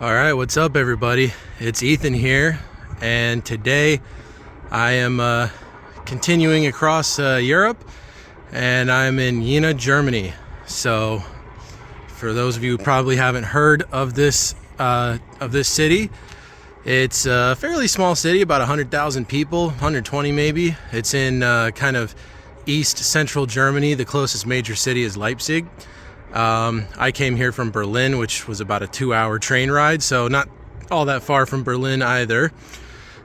All right, what's up everybody? It's Ethan here, and today I am continuing across Europe, and I'm in Jena, Germany. So for those of you who probably haven't heard of this city, it's a fairly small city, about 100,000 people, 120 maybe. It's in kind of east central Germany. The closest major city is Leipzig. I came here from Berlin, which was about a 2-hour train ride, so not all that far from Berlin either.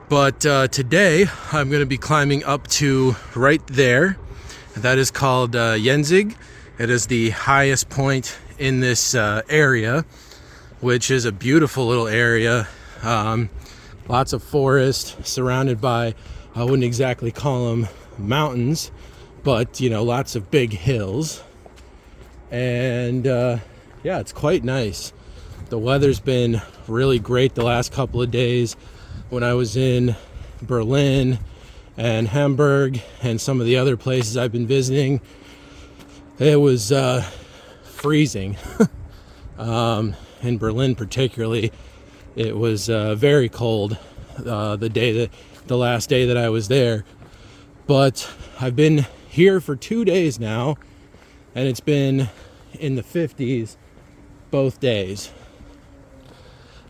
But today I'm going to be climbing up to right there. That is called Jenzig. It is the highest point in this area, which is a beautiful little area. Lots of forest surrounded by, I wouldn't exactly call them mountains, but lots of big hills. And yeah, it's quite nice. The weather's been really great the last couple of days. When I was in Berlin and Hamburg and some of the other places I've been visiting, it was freezing. In Berlin particularly, it was very cold the last day that I was there. But I've been here for 2 days now, and it's been in the 50s both days.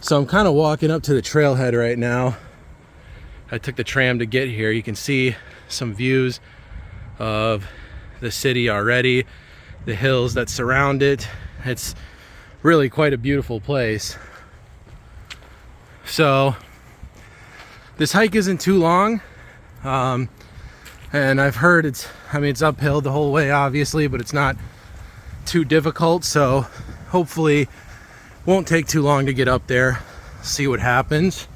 So I'm kind of walking up to the trailhead right now. I took the tram to get here. You can see some views of the city already, the hills that surround it. It's really quite a beautiful place. So this hike isn't too long, and I've heard it's uphill the whole way obviously, but it's not too difficult, so hopefully won't take too long to get up there. See what happens,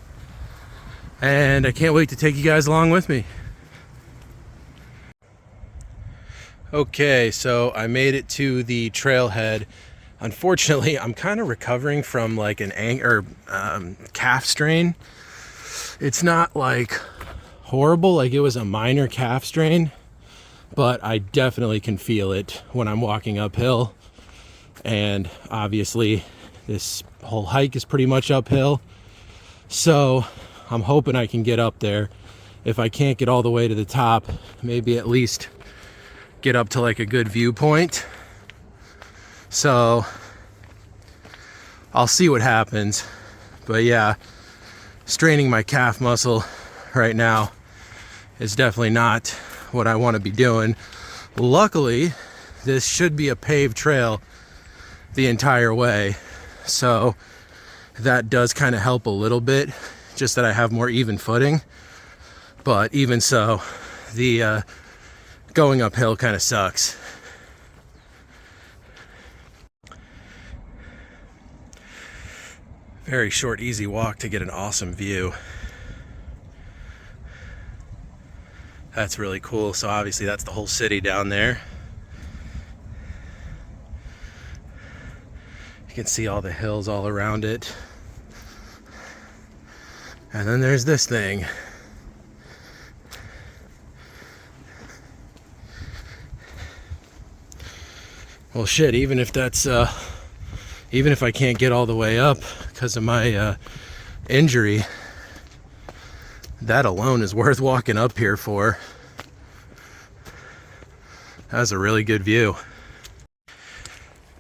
and I can't wait to take you guys along with me. Okay, so I made it to the trailhead. Unfortunately, I'm kind of recovering from like an calf strain. It's not like horrible, like it was a minor calf strain, but I definitely can feel it when I'm walking uphill. And obviously this whole hike is pretty much uphill, so I'm hoping I can get up there. If I can't get all the way to the top, maybe at least get up to like a good viewpoint. So I'll see what happens. But yeah, straining my calf muscle right now is definitely not what I want to be doing. Luckily, this should be a paved trail the entire way, so that does kind of help a little bit, just that I have more even footing. But even so, the going uphill kind of sucks. Very short, easy walk to get an awesome view. That's really cool. So obviously that's the whole city down there. You can see all the hills all around it. And then there's this thing. Well shit, even if I can't get all the way up because of my injury, that alone is worth walking up here for. That's a really good view.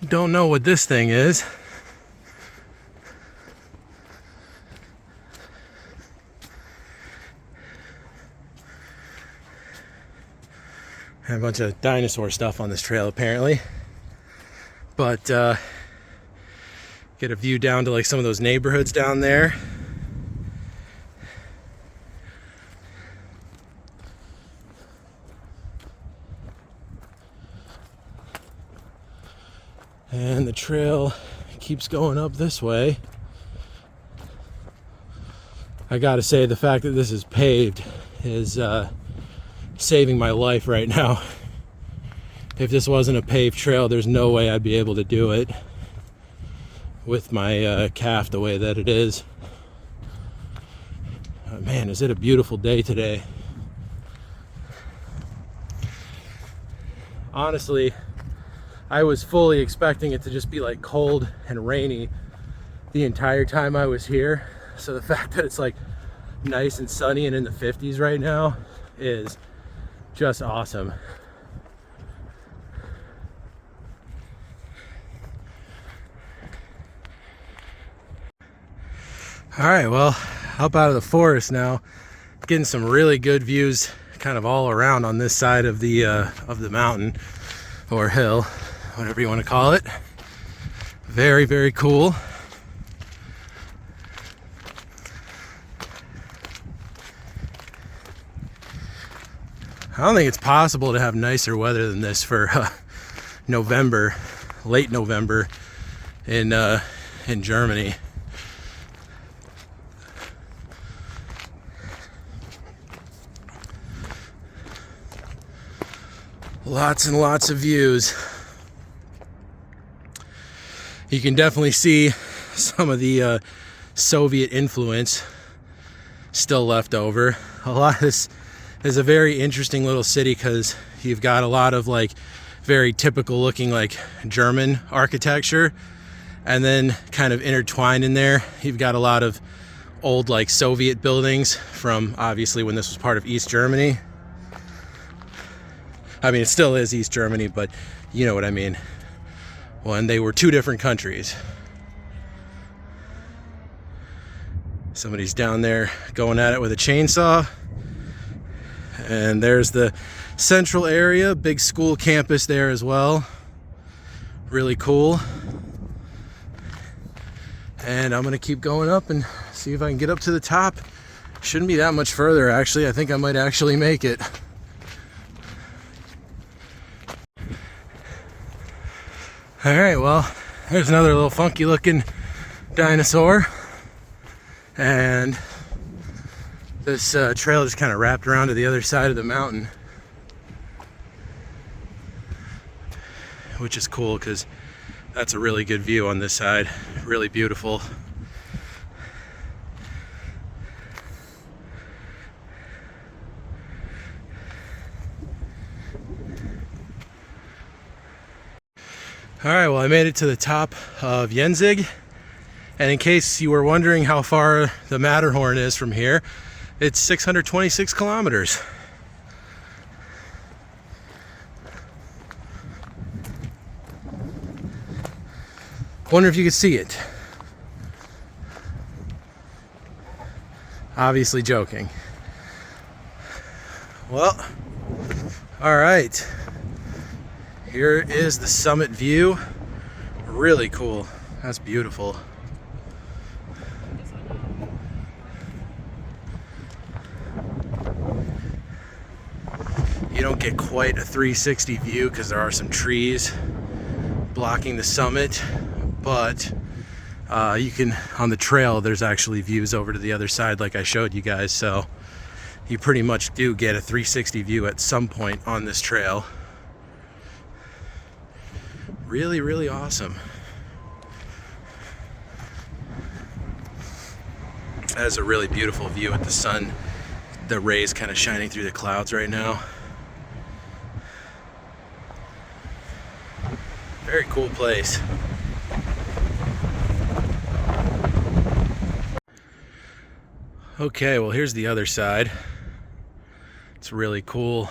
Don't know what this thing is. A bunch of dinosaur stuff on this trail apparently. But get a view down to like some of those neighborhoods down there. And the trail keeps going up this way. I gotta say, the fact that this is paved is saving my life right now. If this wasn't a paved trail, there's no way I'd be able to do it with my calf the way that it is. Man, is it a beautiful day today. Honestly, I was fully expecting it to just be like cold and rainy the entire time I was here. So the fact that it's like nice and sunny and in the 50s right now is just awesome. All right, well, up out of the forest now, getting some really good views kind of all around on this side of the mountain or hill, whatever you want to call it. Very, very cool. I don't think it's possible to have nicer weather than this for November, late November in Germany. Lots and lots of views. You can definitely see some of the Soviet influence still left over. A lot of this is a very interesting little city because you've got a lot of like very typical looking like German architecture, and then kind of intertwined in there you've got a lot of old like Soviet buildings from obviously when this was part of East Germany. I mean, it still is East Germany, but you know what I mean. When they were two different countries. Somebody's down there going at it with a chainsaw. And there's the central area, big school campus there as well. Really cool. And I'm gonna keep going up and see if I can get up to the top. Shouldn't be that much further, actually. I think I might actually make it. All right, well, there's another little funky looking dinosaur. And this trail just kind of wrapped around to the other side of the mountain, which is cool because that's a really good view on this side. Really beautiful. All right, well, I made it to the top of Jenzig. And in case you were wondering how far the Matterhorn is from here, it's 626 kilometers. Wonder if you could see it. Obviously joking. Well, all right. Here is the summit view. Really cool. That's beautiful. You don't get quite a 360 view because there are some trees blocking the summit, but you can, on the trail, there's actually views over to the other side like I showed you guys, so you pretty much do get a 360 view at some point on this trail. Really, really awesome. That is a really beautiful view with the sun, the rays kind of shining through the clouds right now. Very cool place. Okay, well, here's the other side. It's really cool.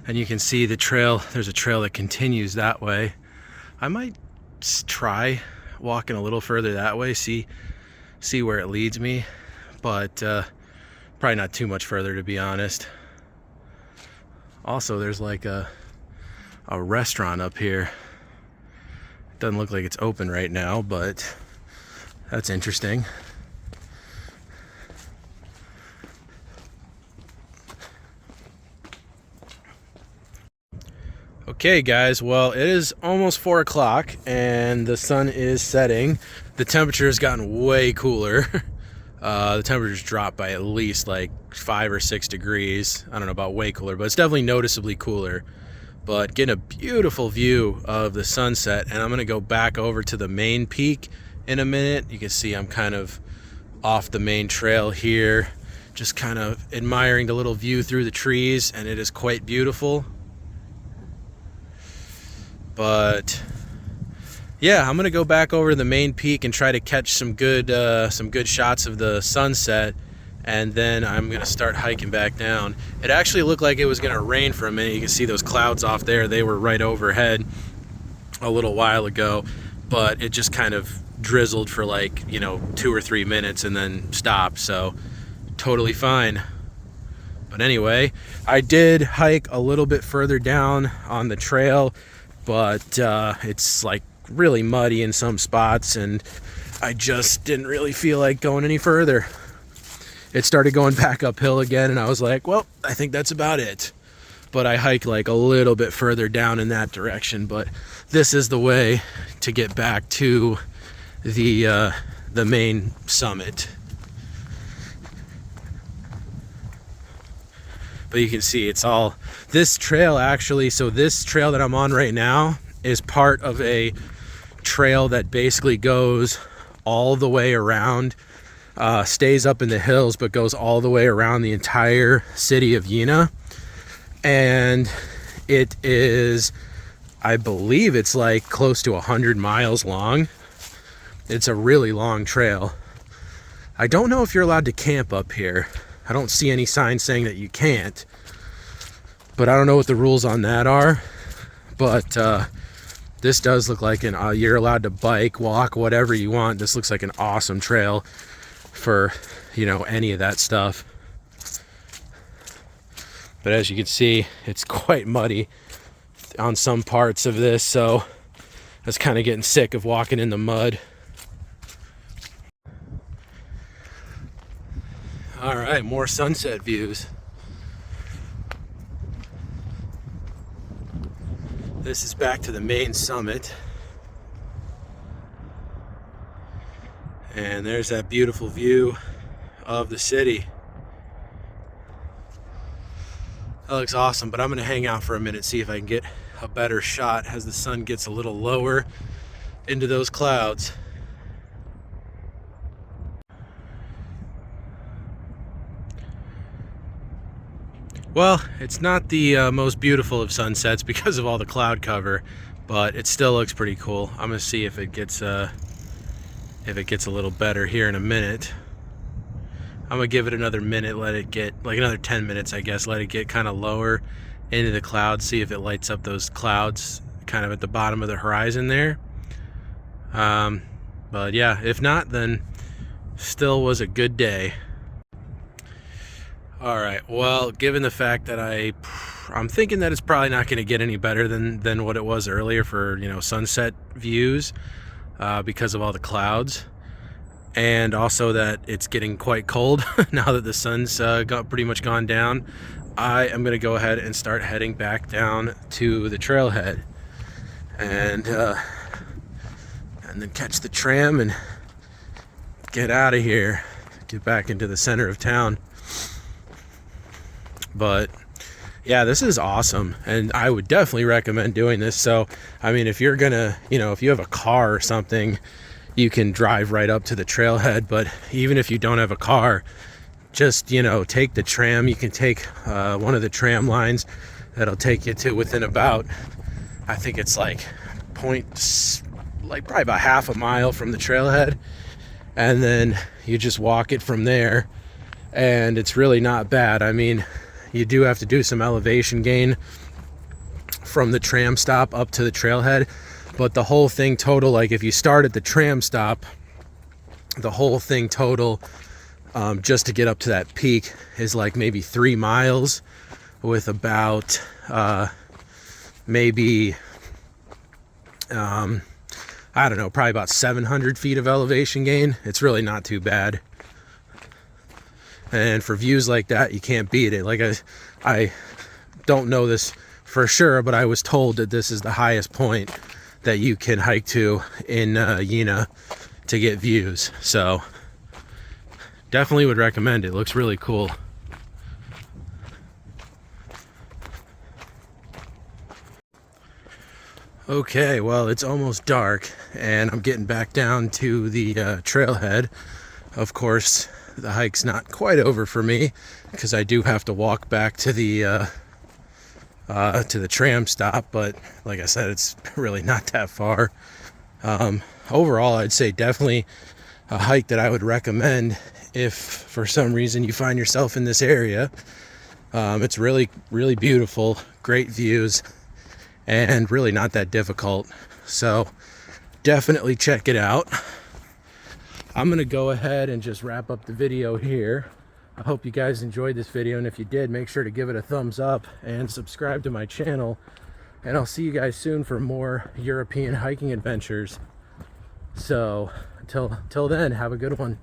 And you can see the trail. There's a trail that continues that way. I might try walking a little further that way, see where it leads me, but probably not too much further, to be honest. Also, there's like a restaurant up here. Doesn't look like it's open right now, but that's interesting. Okay guys, well, it is almost 4 o'clock and the sun is setting. The temperature has gotten way cooler. The temperature's dropped by at least like 5 or 6 degrees. I don't know about way cooler, but it's definitely noticeably cooler. But getting a beautiful view of the sunset, and I'm gonna go back over to the main peak in a minute. You can see I'm kind of off the main trail here, just kind of admiring the little view through the trees, and it is quite beautiful. But yeah, I'm gonna go back over to the main peak and try to catch some good shots of the sunset, and then I'm gonna start hiking back down. It actually looked like it was gonna rain for a minute. You can see those clouds off there. They were right overhead a little while ago, but it just kind of drizzled for like 2 or 3 minutes and then stopped, so totally fine. But anyway, I did hike a little bit further down on the trail, but it's like really muddy in some spots, and I just didn't really feel like going any further. It started going back uphill again, and I was like, well, I think that's about it. But I hiked like a little bit further down in that direction, but this is the way to get back to the main summit. But you can see it's all this trail actually. So this trail that I'm on right now is part of a trail that basically goes all the way around, stays up in the hills, but goes all the way around the entire city of Jena. And it is, I believe it's like close to 100 miles long. It's a really long trail. I don't know if you're allowed to camp up here. I don't see any signs saying that you can't, but I don't know what the rules on that are. But this does look like you're allowed to bike, walk, whatever you want. This looks like an awesome trail for any of that stuff. But as you can see, it's quite muddy on some parts of this, so I was kind of getting sick of walking in the mud. All right, more sunset views. This is back to the main summit. And there's that beautiful view of the city. That looks awesome, but I'm gonna hang out for a minute, see if I can get a better shot as the sun gets a little lower into those clouds. Well, it's not the most beautiful of sunsets because of all the cloud cover, but it still looks pretty cool. I'm gonna see if it gets a little better here in a minute. I'm gonna give it another minute, let it get like another 10 minutes, I guess, let it get kind of lower into the clouds, see if it lights up those clouds kind of at the bottom of the horizon there. But yeah, if not, then still was a good day. All right, well, given the fact that I'm thinking that it's probably not going to get any better than what it was earlier for sunset views, because of all the clouds, and also that it's getting quite cold now that the sun's got pretty much gone down. I am going to go ahead and start heading back down to the trailhead, and then catch the tram and get out of here, get back into the center of town. But yeah, this is awesome, and I would definitely recommend doing this. So I mean, if you're gonna if you have a car or something, you can drive right up to the trailhead. But even if you don't have a car, just take the tram. You can take one of the tram lines that'll take you to within about, I think it's like probably about half a mile from the trailhead, and then you just walk it from there, and it's really not bad. I mean, you do have to do some elevation gain from the tram stop up to the trailhead, but the whole thing total, like if you start at the tram stop, the whole thing total, just to get up to that peak, is like maybe 3 miles with about maybe I don't know, probably about 700 feet of elevation gain. It's really not too bad. And for views like that, you can't beat it. Like I don't know this for sure, but I was told that this is the highest point that you can hike to in Jena to get views. So definitely would recommend it. It looks really cool. Okay, well, it's almost dark and I'm getting back down to the trailhead. Of course, the hike's not quite over for me because I do have to walk back to the tram stop, but like I said, it's really not that far. Overall, I'd say definitely a hike that I would recommend if for some reason you find yourself in this area. It's really, really beautiful, great views, and really not that difficult. So definitely check it out. I'm gonna go ahead and just wrap up the video here. I hope you guys enjoyed this video, and if you did, make sure to give it a thumbs up and subscribe to my channel. And I'll see you guys soon for more European hiking adventures. So until then, have a good one.